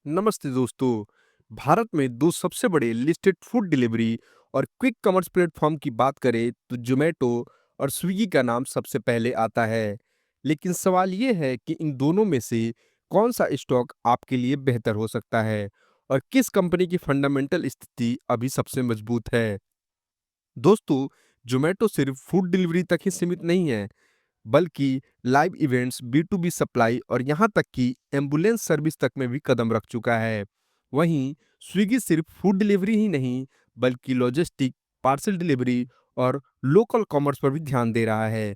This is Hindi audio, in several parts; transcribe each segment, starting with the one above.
नमस्ते दोस्तों। भारत में दो सबसे बड़े लिस्टेड फूड डिलीवरी और क्विक कॉमर्स प्लेटफॉर्म की बात करें तो जोमेटो और स्विगी का नाम सबसे पहले आता है। लेकिन सवाल ये है कि इन दोनों में से कौन सा स्टॉक आपके लिए बेहतर हो सकता है और किस कंपनी की फंडामेंटल स्थिति अभी सबसे मजबूत है। दोस्तों, जोमेटो सिर्फ फूड डिलीवरी तक ही सीमित नहीं है, बल्कि लाइव इवेंट्स, बी2बी सप्लाई और यहाँ तक कि एम्बुलेंस सर्विस तक में भी कदम रख चुका है। वहीं स्विगी सिर्फ फूड डिलीवरी ही नहीं, बल्कि लॉजिस्टिक, पार्सल डिलीवरी और लोकल कॉमर्स पर भी ध्यान दे रहा है।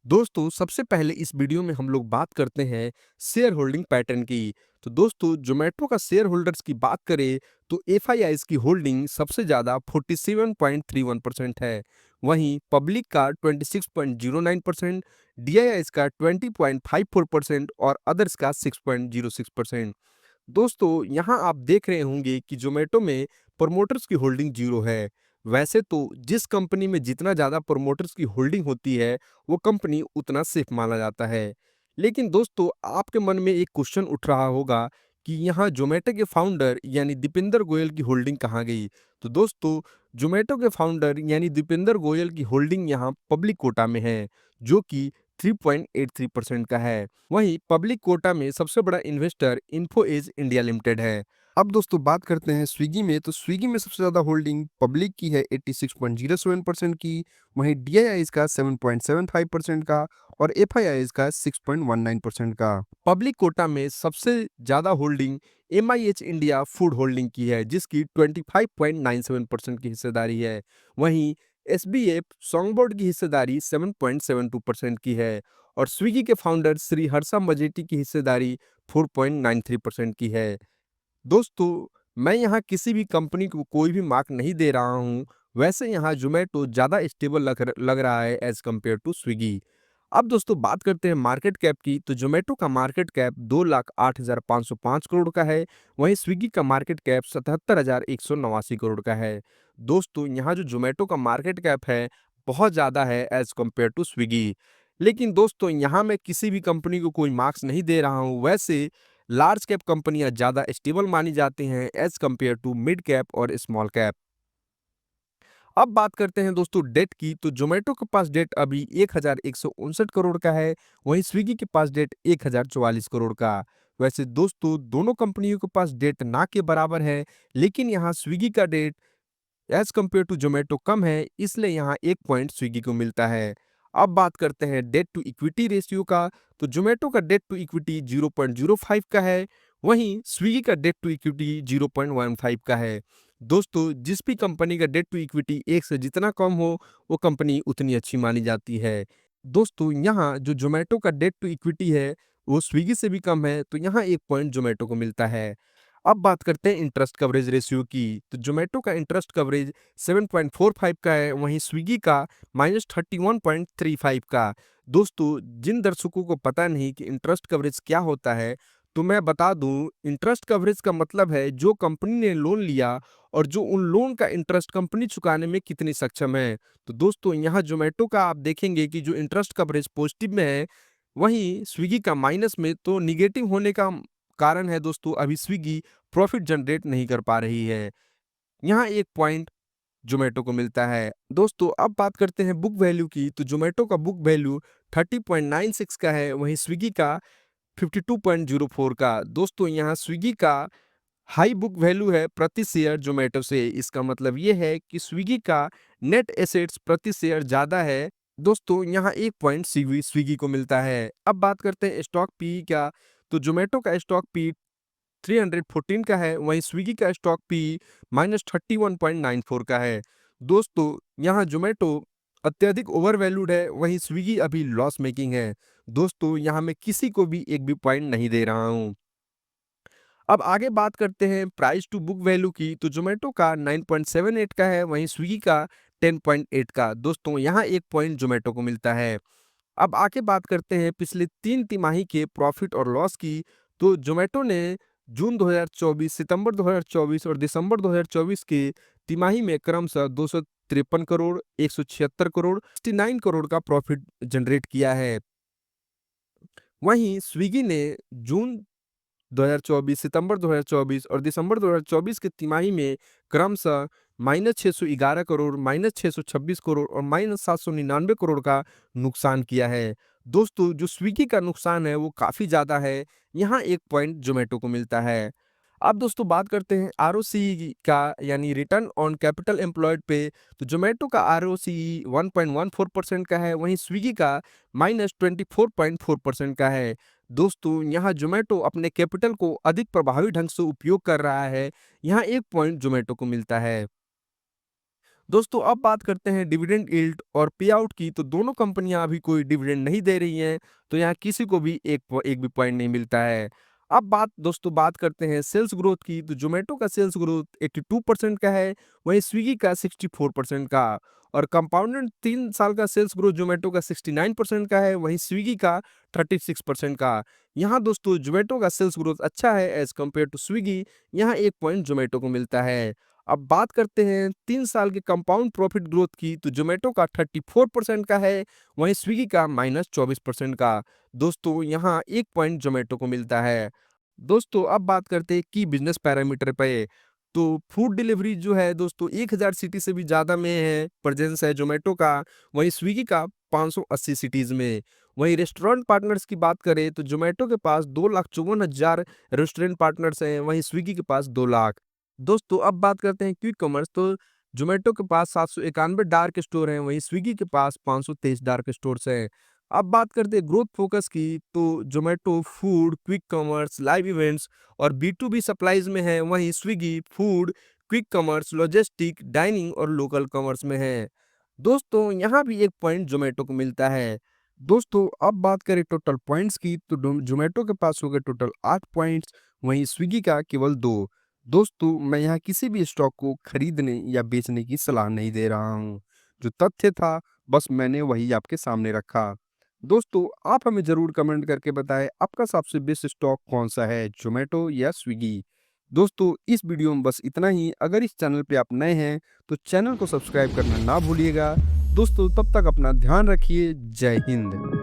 दोस्तों, सबसे पहले इस वीडियो में हम लोग बात करते हैं शेयर होल्डिंग पैटर्न की। तो दोस्तों, जोमेटो का शेयर होल्डर्स की बात करें तो एफआईआईज की होल्डिंग सबसे ज़्यादा 47.31% है। वहीं पब्लिक का 26.09%, डीआईआईज का 20.54% और अदर्स का 6.06%। दोस्तों, यहाँ आप देख रहे होंगे कि ज़ोमैटो में प्रमोटर्स की होल्डिंग 0 है। वैसे तो जिस कंपनी में जितना ज़्यादा प्रमोटर्स की होल्डिंग होती है, वो कंपनी उतना सेफ माना जाता है। लेकिन दोस्तों, आपके मन में एक क्वेश्चन उठ रहा होगा कि यहाँ ज़ोमैटो के फाउंडर यानी दीपेंद्र गोयल की होल्डिंग कहाँ गई? तो दोस्तों, ज़ोमैटो के फाउंडर यानी दीपेंद्र गोयल की होल्डिंग यहाँ पब्लिक कोटा में है, जो कि 3.83% का है। वहीं पब्लिक कोटा में सबसे बड़ा investor Info Edge India Limited है। अब दोस्तों बात करते हैं स्विगी में। तो स्विगी में सबसे ज़्यादा होल्डिंग पब्लिक की है 86.07% की, वहीं डीआईआईज का 7.75% का और एफआईआईज का 6.19% का। पब्लिक कोटा में सबसे ज़्यादा होल्डिंग एमआईएच इंडिया फूड होल्डिंग की है, जिसकी 25.97% की हिस्सेदारी है। वहीं एसबीएफ सॉन्गबोर्ड की हिस्सेदारी 7.72% की है और स्विगी के फाउंडर श्री हर्षा मजेटी की हिस्सेदारी 4.93% की है। दोस्तों, मैं यहाँ किसी भी कंपनी को कोई भी मार्क नहीं दे रहा हूँ। वैसे यहाँ ज़ोमैटो ज़्यादा स्टेबल लग रहा है एज़ कम्पेयर टू स्विगी। अब दोस्तों बात करते हैं मार्केट कैप की। तो ज़ोमैटो का मार्केट कैप 2,08,505 करोड़ का है। वहीं स्विगी का मार्केट कैप 77,189 करोड़ का है। दोस्तों, यहाँ जो ज़ोमैटो का मार्केट कैप है, बहुत ज़्यादा है एज़ कम्पेयर टू स्विगी। लेकिन दोस्तों, यहाँ मैं किसी भी कंपनी को कोई मार्क्स नहीं दे रहा हूँ। वैसे लार्ज कैप कंपनियां ज्यादा स्टेबल मानी जाती हैं as compare to mid cap और स्मॉल कैप। अब बात करते हैं दोस्तों डेट की। तो जोमेटो के पास डेट अभी 1,159 करोड़ का है। वहीं स्विगी के पास डेट 1,044 करोड़ का। वैसे दोस्तों, दोनों कंपनियों के पास डेट ना के बराबर है, लेकिन यहाँ स्विगी का date as compare to Zomato कम है, इसलिए यहाँ एक पॉइंट स्विगी को मिलता है। अब बात करते हैं डेट टू इक्विटी रेशियो का। तो जोमेटो का डेट टू इक्विटी 0.05 का है। वहीं स्विगी का डेट टू इक्विटी 0.15 का है। दोस्तों, जिस भी कंपनी का डेट टू इक्विटी एक से जितना कम हो, वो कंपनी उतनी अच्छी मानी जाती है। दोस्तों, यहाँ जो जोमेटो का डेट टू इक्विटी है, वो स्विगी से भी कम है, तो यहाँ एक पॉइंट जोमेटो को मिलता है। अब बात करते हैं इंटरेस्ट कवरेज रेशियो की। तो जोमेटो का इंटरेस्ट कवरेज 7.45 का है। वहीं स्विगी का -31.35 का। दोस्तों, जिन दर्शकों को पता नहीं कि इंटरेस्ट कवरेज क्या होता है, तो मैं बता दूं, इंटरेस्ट कवरेज का मतलब है जो कंपनी ने लोन लिया और जो उन लोन का इंटरेस्ट कंपनी चुकाने में कितनी सक्षम है। तो दोस्तों, यहाँ जोमेटो का आप देखेंगे कि जो इंटरेस्ट कवरेज पॉजिटिव में है, वहीं स्विगी का माइनस में। तो निगेटिव होने का कारण है दोस्तों, अभी स्विगी प्रॉफिट जनरेट नहीं कर पा रही है। यहाँ एक पॉइंट ज़ोमैटो को मिलता है। दोस्तों, अब बात करते हैं बुक वैल्यू की। तो ज़ोमैटो का बुक वैल्यू 30.96 का है, वहीं स्विगी का 52.04 का। दोस्तों, यहाँ स्विगी का हाई बुक वैल्यू है प्रति शेयर ज़ोमैटो से। इसका मतलब ये है कि स्विगी का नेट एसेट्स प्रति शेयर ज़्यादा है। दोस्तों, यहाँ एक पॉइंट स्विगी स्विगी को मिलता है। अब बात करते हैं स्टॉक पी का। तो ज़ोमैटो का स्टॉक पी 314 का है, वहीं स्विगी का स्टॉक पी -31.94 का है। दोस्तों, यहाँ ज़ोमैटो अत्यधिक ओवर वैल्यूड है, वहीं स्विगी अभी लॉस मेकिंग है। दोस्तों, यहाँ मैं किसी को भी एक भी पॉइंट नहीं दे रहा हूँ। अब आगे बात करते हैं प्राइस टू बुक वैल्यू की। तो ज़ोमैटो का 9.78 का है, वहीं स्विगी का 10.8 का। दोस्तों, यहाँ एक पॉइंट ज़ोमैटो को मिलता है। अब आगे बात करते हैं पिछले 3 तिमाही के प्रॉफिट और लॉस की। तो ज़ोमैटो ने जून 2024, सितंबर 2024 और दिसंबर 2024 के तिमाही में क्रमशः 253 करोड़, 176 करोड़, 69 करोड़ का प्रॉफिट जनरेट किया है। वहीं स्विगी ने जून 2024, सितंबर 2024 और दिसंबर 2024 की तिमाही में क्रमशः -611 करोड़, -626 करोड़ और -799 करोड़ का नुकसान किया है। दोस्तों, जो स्विगी का नुकसान है वो काफ़ी ज़्यादा है, यहाँ 1 पॉइंट ज़ोमैटो को मिलता है। अब दोस्तों बात करते हैं आरओसी का, यानी रिटर्न ऑन कैपिटल एम्प्लॉयड पे। तो ज़ोमैटो का आरओसी 1.14% का है, वहीं स्विगी का -24.4% का है। दोस्तों, यहाँ ज़ोमैटो अपने कैपिटल को अधिक प्रभावी ढंग से उपयोग कर रहा है, यहाँ 1 पॉइंट ज़ोमैटो को मिलता है। दोस्तों, अब बात करते हैं डिविडेंड यील्ड और पे आउट की। तो दोनों कंपनियां अभी कोई डिविडेंड नहीं दे रही हैं, तो यहाँ किसी को भी एक भी पॉइंट नहीं मिलता है। अब बात करते हैं सेल्स ग्रोथ की। तो जोमेटो का सेल्स ग्रोथ 82% का है, वहीं स्विगी का 64% का। और कंपाउंडेड 3 साल का सेल्स ग्रोथ जोमेटो का 69% का है, वहीं स्विगी का 36% का। यहाँ दोस्तों जोमेटो का सेल्स ग्रोथ अच्छा है एज कम्पेयर टू स्विगी, यहाँ 1 पॉइंट जोमेटो को मिलता है। अब बात करते हैं 3 साल के कंपाउंड प्रॉफिट ग्रोथ की। तो ज़ोमैटो का 34% का है, वहीं स्विगी का -24% का। दोस्तों, यहाँ 1 पॉइंट ज़ोमैटो को मिलता है। दोस्तों, अब बात करते हैं की बिज़नेस पैरामीटर पे। तो फूड डिलीवरी जो है दोस्तों 1000 सिटी से भी ज़्यादा में है, प्रेज़ेंस है ज़ोमैटो का, वहीं स्विगी का 580 सिटीज़ में। वहीं रेस्टोरेंट पार्टनर्स की बात करें तो ज़ोमैटो के पास 2,54,000 रेस्टोरेंट पार्टनर्स हैं, वहीं स्विगी के पास 2 लाख। दोस्तों, अब बात करते हैं क्विक कॉमर्स। तो ज़ोमैटो के पास 791 डार्क स्टोर हैं, वहीं स्विगी के पास 523 डार्क स्टोर्स हैं। अब बात करते हैं ग्रोथ फोकस की। तो Zomato food, quick commerce, live events और बी2बी सप्लाईज में है, वहीं Swiggy food, quick commerce, logistic, dining और लोकल कॉमर्स में है। दोस्तों, यहाँ भी 1 पॉइंट ज़ोमैटो को मिलता है। दोस्तों, अब बात करें टोटल पॉइंट्स की। तो ज़ोमैटो के पास हो गए टोटल 8 पॉइंट्स, वहीं स्विगी का केवल 2। दोस्तों, मैं यहाँ किसी भी स्टॉक को खरीदने या बेचने की सलाह नहीं दे रहा हूँ। जो तथ्य था, बस मैंने वही आपके सामने रखा। दोस्तों, आप हमें ज़रूर कमेंट करके बताएँ आपका सबसे बेस्ट स्टॉक कौन-सा है, ज़ोमैटो या स्विगी? दोस्तों, इस वीडियो में बस इतना ही। अगर इस चैनल पे आप नए हैं, तो चैनल को सब्सक्राइब करना ना भूलिएगा। दोस्तों, तब तक अपना ध्यान रखिए। जय हिंद।